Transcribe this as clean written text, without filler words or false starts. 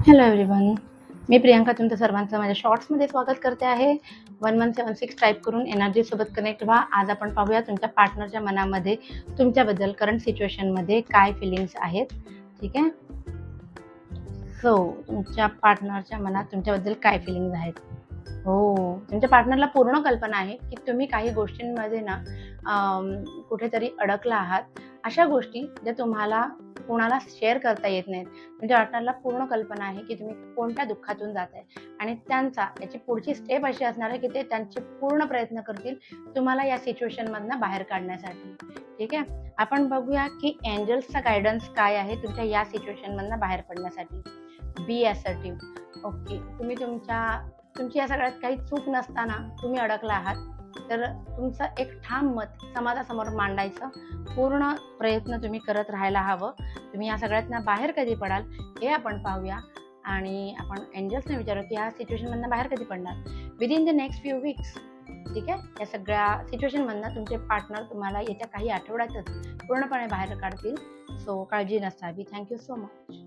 Hello everyone, मी प्रियांका तुमचं सर्वांचं माझ्या शॉर्ट्समध्ये स्वागत करते आहे. 1176 टाईप करून एनर्जीसोबत कनेक्ट व्हा. आज आपण पाहूया तुमच्या पार्टनरच्या मनामध्ये तुमच्याबद्दल करंट सिच्युएशनमध्ये काय फिलिंग्स आहेत. ठीक आहे. सो तुमच्या पार्टनरच्या मनात तुमच्याबद्दल काय फिलिंग्स आहेत. हो, तुमच्या पार्टनरला पूर्ण कल्पना आहे की तुम्ही काही गोष्टींमध्ये ना कुठेतरी अडकला आहात. अशा गोष्टी ज्या तुम्हाला कोणाला शेअर करता येत नाहीत. तुमच्या पार्टनरला पूर्ण कल्पना आहे की तुम्ही कोणत्या दुःखातून जाताय आणि याची पुढची स्टेप अशी असणार आहे की ते त्यांचे पूर्ण प्रयत्न करतील तुम्हाला या सिच्युएशनमधनं बाहेर काढण्यासाठी. ठीक आहे. आपण बघूया की एंजल्सचा गायडन्स काय आहे तुमच्या या सिच्युएशनमधनं बाहेर पडण्यासाठी. बी असर्टिव्ह. ओके, तुमची या सगळ्यात काही चूक नसताना तुम्ही अडकला आहात, तर तुमचं एक ठाम मत समाजासमोर मांडायचं पूर्ण प्रयत्न तुम्ही करत राहायला हवं. तुम्ही या सगळ्यातनं बाहेर कधी पडाल हे आपण पाहूया आणि आपण एंजल्सने विचारू की ह्या सिच्युएशनमधनं बाहेर कधी पडणार within the next few weeks. ठीक आहे. या सगळ्या सिच्युएशनमधनं तुमचे पार्टनर तुम्हाला येत्या काही आठवड्यातच पूर्णपणे बाहेर काढतील. सो काळजी नसावी. Thank you so much.